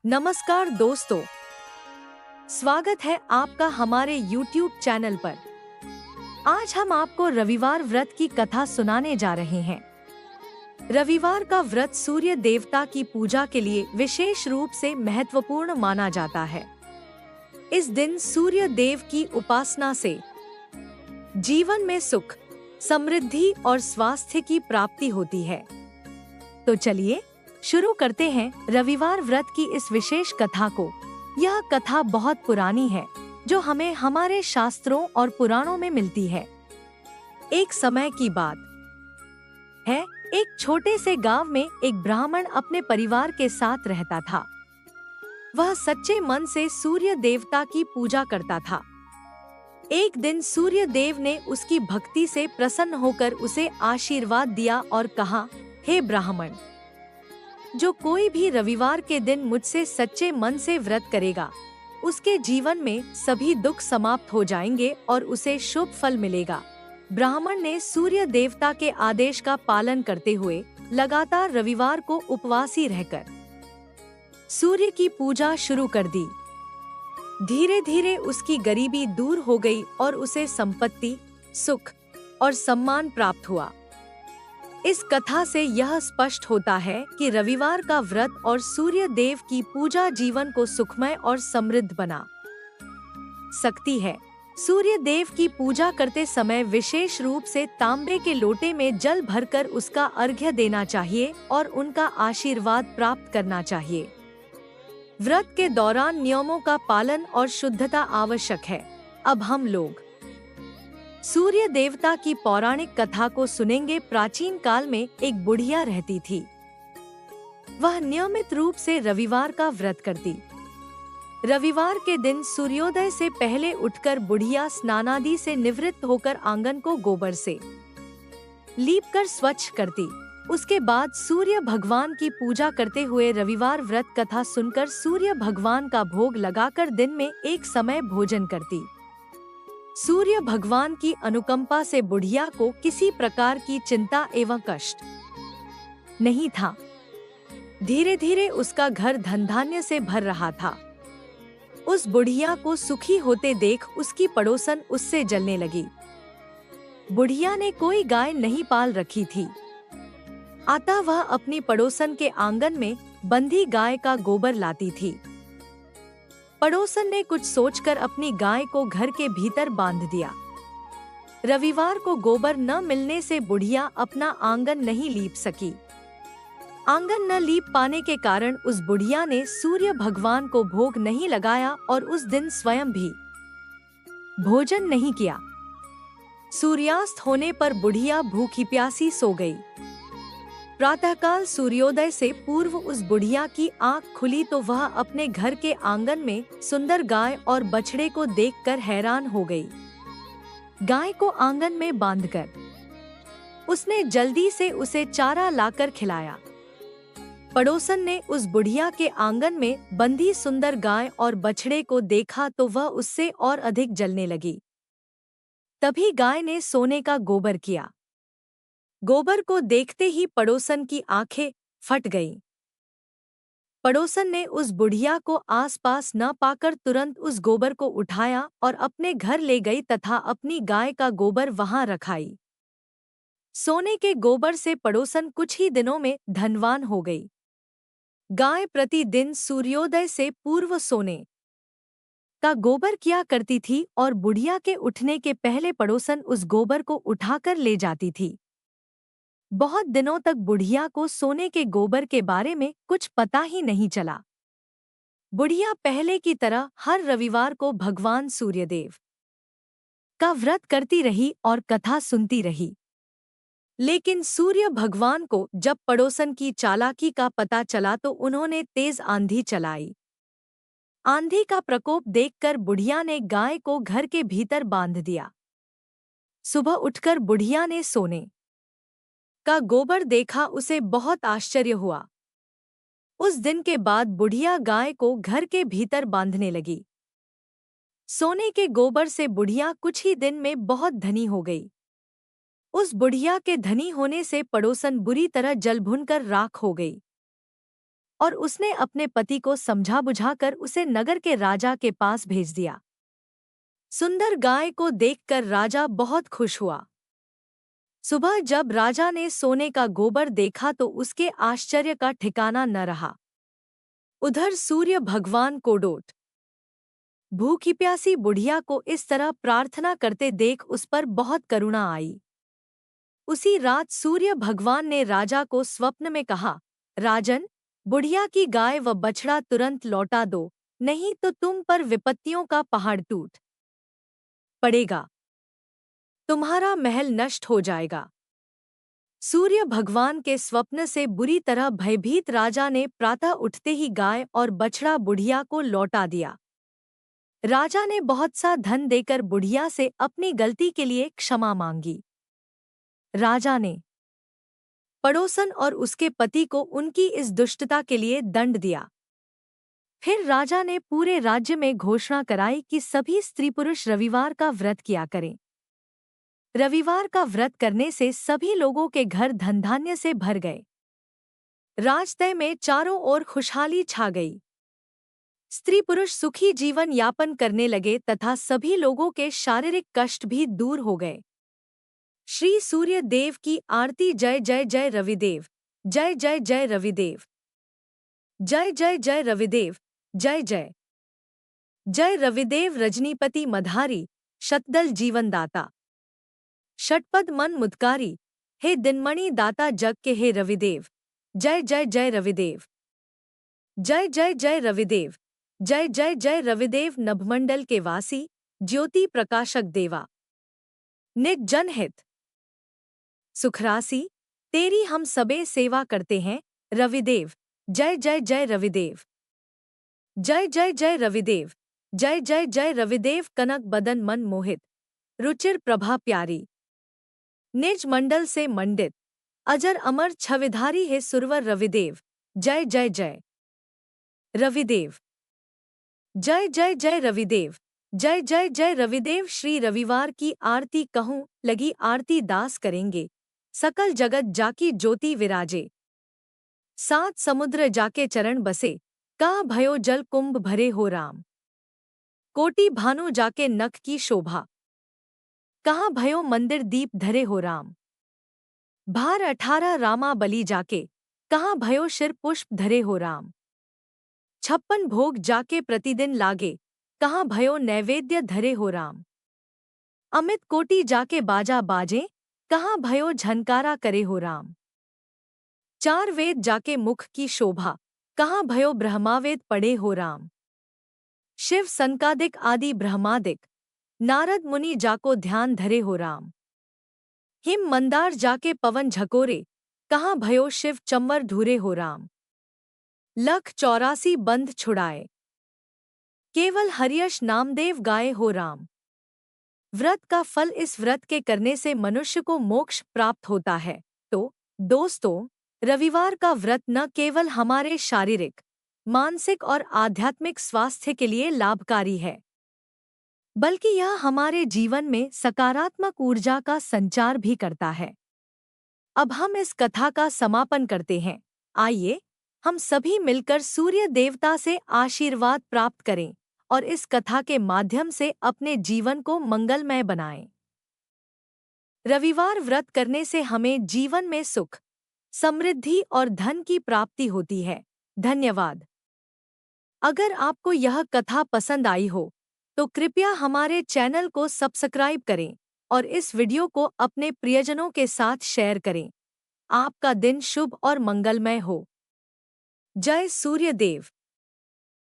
नमस्कार दोस्तों, स्वागत है आपका हमारे YouTube चैनल पर। आज हम आपको रविवार व्रत की कथा सुनाने जा रहे हैं। रविवार का व्रत सूर्य देवता की पूजा के लिए विशेष रूप से महत्वपूर्ण माना जाता है। इस दिन सूर्य देव की उपासना से जीवन में सुख, समृद्धि और स्वास्थ्य की प्राप्ति होती है। तो चलिए शुरू करते हैं रविवार व्रत की इस विशेष कथा को। यह कथा बहुत पुरानी है, जो हमें हमारे शास्त्रों और पुराणों में मिलती है। एक समय की बात है, एक छोटे से गांव में एक ब्राह्मण अपने परिवार के साथ रहता था। वह सच्चे मन से सूर्य देवता की पूजा करता था। एक दिन सूर्य देव ने उसकी भक्ति से प्रसन्न होकर उसे आशीर्वाद दिया और कहा, हे ब्राह्मण, जो कोई भी रविवार के दिन मुझसे सच्चे मन से व्रत करेगा, उसके जीवन में सभी दुख समाप्त हो जाएंगे और उसे शुभ फल मिलेगा। ब्राह्मण ने सूर्य देवता के आदेश का पालन करते हुए लगातार रविवार को उपवासी रहकर सूर्य की पूजा शुरू कर दी। धीरे धीरे उसकी गरीबी दूर हो गई और उसे संपत्ति, सुख और सम्मान प्राप्त हुआ। इस कथा से यह स्पष्ट होता है कि रविवार का व्रत और सूर्य देव की पूजा जीवन को सुखमय और समृद्ध बना सकती है। सूर्य देव की पूजा करते समय विशेष रूप से तांबे के लोटे में जल भरकर उसका अर्घ्य देना चाहिए और उनका आशीर्वाद प्राप्त करना चाहिए। व्रत के दौरान नियमों का पालन और शुद्धता आवश्यक है। अब हम लोग सूर्य देवता की पौराणिक कथा को सुनेंगे। प्राचीन काल में एक बुढ़िया रहती थी। वह नियमित रूप से रविवार का व्रत करती। रविवार के दिन सूर्योदय से पहले उठकर बुढ़िया स्नानादि से निवृत्त होकर आंगन को गोबर से लीपकर स्वच्छ करती। उसके बाद सूर्य भगवान की पूजा करते हुए रविवार व्रत कथा सुनकर सूर्य भगवान का भोग लगाकर दिन में एक समय भोजन करती। सूर्य भगवान की अनुकंपा से बुढ़िया को किसी प्रकार की चिंता एवं कष्ट नहीं था। धीरे धीरे उसका घर धन धान्य से भर रहा था। उस बुढ़िया को सुखी होते देख उसकी पड़ोसन उससे जलने लगी। बुढ़िया ने कोई गाय नहीं पाल रखी थी, अतः वह अपनी पड़ोसन के आंगन में बंधी गाय का गोबर लाती थी। पड़ोसन ने कुछ सोचकर अपनी गाय को घर के भीतर बांध दिया। रविवार को गोबर न मिलने से बुढ़िया अपना आंगन नहीं लीप सकी। आंगन न लीप पाने के कारण उस बुढ़िया ने सूर्य भगवान को भोग नहीं लगाया और उस दिन स्वयं भी भोजन नहीं किया। सूर्यास्त होने पर बुढ़िया भूखी प्यासी सो गई। प्रातःकाल सूर्योदय से पूर्व उस बुढ़िया की आंख खुली तो वह अपने घर के आंगन में सुंदर गाय और बछड़े को देखकर हैरान हो गई। गाय को आंगन में बांधकर उसने जल्दी से उसे चारा लाकर खिलाया। पड़ोसन ने उस बुढ़िया के आंगन में बंधी सुंदर गाय और बछड़े को देखा तो वह उससे और अधिक जलने लगी। तभी गाय ने सोने का गोबर किया। गोबर को देखते ही पड़ोसन की आंखें फट गईं। पड़ोसन ने उस बुढ़िया को आसपास न पाकर तुरंत उस गोबर को उठाया और अपने घर ले गई तथा अपनी गाय का गोबर वहां रखाई। सोने के गोबर से पड़ोसन कुछ ही दिनों में धनवान हो गई। गाय प्रतिदिन सूर्योदय से पूर्व सोने का गोबर किया करती थी और बुढ़िया के उठने के पहले पड़ोसन उस गोबर को उठाकर ले जाती थी। बहुत दिनों तक बुढ़िया को सोने के गोबर के बारे में कुछ पता ही नहीं चला। बुढ़िया पहले की तरह हर रविवार को भगवान सूर्यदेव का व्रत करती रही और कथा सुनती रही। लेकिन सूर्य भगवान को जब पड़ोसन की चालाकी का पता चला तो उन्होंने तेज आंधी चलाई। आंधी का प्रकोप देखकर बुढ़िया ने गाय को घर के भीतर बांध दिया। सुबह उठकर बुढ़िया ने सोने का गोबर देखा, उसे बहुत आश्चर्य हुआ। उस दिन के बाद बुढ़िया गाय को घर के भीतर बांधने लगी। सोने के गोबर से बुढ़िया कुछ ही दिन में बहुत धनी हो गई। उस बुढ़िया के धनी होने से पड़ोसन बुरी तरह जल भुनकर राख हो गई। और उसने अपने पति को समझा बुझाकर उसे नगर के राजा के पास भेज दिया। सुंदर गाय को देखकर राजा बहुत खुश हुआ। सुबह जब राजा ने सोने का गोबर देखा तो उसके आश्चर्य का ठिकाना न रहा। उधर सूर्य भगवान को डोट भूखी प्यासी बुढ़िया को इस तरह प्रार्थना करते देख उस पर बहुत करुणा आई। उसी रात सूर्य भगवान ने राजा को स्वप्न में कहा, राजन, बुढ़िया की गाय व बछड़ा तुरंत लौटा दो, नहीं तो तुम पर विपत्तियों का पहाड़ टूट पड़ेगा, तुम्हारा महल नष्ट हो जाएगा। सूर्य भगवान के स्वप्न से बुरी तरह भयभीत राजा ने प्रातः उठते ही गाय और बछड़ा बुढ़िया को लौटा दिया। राजा ने बहुत सा धन देकर बुढ़िया से अपनी गलती के लिए क्षमा मांगी। राजा ने पड़ोसन और उसके पति को उनकी इस दुष्टता के लिए दंड दिया। फिर राजा ने पूरे राज्य में घोषणा कराई कि सभी स्त्री पुरुष रविवार का व्रत किया करें। रविवार का व्रत करने से सभी लोगों के घर धन धान्य से भर गए। राजतय में चारों ओर खुशहाली छा गई। स्त्री पुरुष सुखी जीवन यापन करने लगे तथा सभी लोगों के शारीरिक कष्ट भी दूर हो गए। श्री सूर्य देव की आरती। जय जय जय रविदेव, जय जय जय रविदेव, जय जय जय रविदेव, जय जय जय रविदेव। रजनीपति मधारी, शतदल जीवनदाता, षटपद मन मुदकारी, हे दिनमणि दाता जग के हे रविदेव, जय जय जय रविदेव, जय जय जय रविदेव, जय जय जय रविदेव। नभमंडल के वासी, ज्योति प्रकाशक देवा, निज जनहित सुखरासी, तेरी हम सबे सेवा करते हैं रविदेव, जय जय जय रविदेव, जय जय जय रविदेव, जय जय जय रविदेव। कनक बदन मन मोहित, रुचिर प्रभा प्यारी, निज मंडल से मंडित, अजर अमर छविधारी है सुरवर रविदेव, जय जय जय रविदेव, जय जय जय रविदेव, जय जय जय रविदेव। श्री रविवार की आरती कहूँ लगी आरती दास करेंगे, सकल जगत जाकी ज्योति विराजे। सात समुद्र जाके चरण बसे, कहाँ भयो जल कुंभ भरे हो राम। कोटि भानु जाके नख की शोभा, कहाँ भयो मंदिर दीप धरे हो राम। भार 18 रामा बलि जाके, कहाँ भयो शिर पुष्प धरे हो राम। 56 भोग जाके प्रतिदिन लागे, कहाँ भयो नैवेद्य धरे हो राम। अमित कोटि जाके बाजा बाजे, कहाँ भयो झनकारा करे हो राम। 4 वेद जाके मुख की शोभा, कहाँ भयो ब्रह्मावेद पढ़े हो राम। शिव सनकादिक आदि ब्रह्मादिक, नारद मुनि जाको ध्यान धरे हो राम। हिम मंदार जाके पवन झकोरे, कहाँ भयो शिव चंवर ढूरे हो राम। लख 84 बंध छुड़ाए, केवल हरियश नामदेव गाए हो राम। व्रत का फल, इस व्रत के करने से मनुष्य को मोक्ष प्राप्त होता है। तो दोस्तों, रविवार का व्रत न केवल हमारे शारीरिक, मानसिक और आध्यात्मिक स्वास्थ्य के लिए लाभकारी है, बल्कि यह हमारे जीवन में सकारात्मक ऊर्जा का संचार भी करता है। अब हम इस कथा का समापन करते हैं। आइए हम सभी मिलकर सूर्य देवता से आशीर्वाद प्राप्त करें और इस कथा के माध्यम से अपने जीवन को मंगलमय बनाएं। रविवार व्रत करने से हमें जीवन में सुख, समृद्धि और धन की प्राप्ति होती है। धन्यवाद। अगर आपको यह कथा पसंद आई हो तो कृपया हमारे चैनल को सब्सक्राइब करें और इस वीडियो को अपने प्रियजनों के साथ शेयर करें। आपका दिन शुभ और मंगलमय हो। जय सूर्यदेव।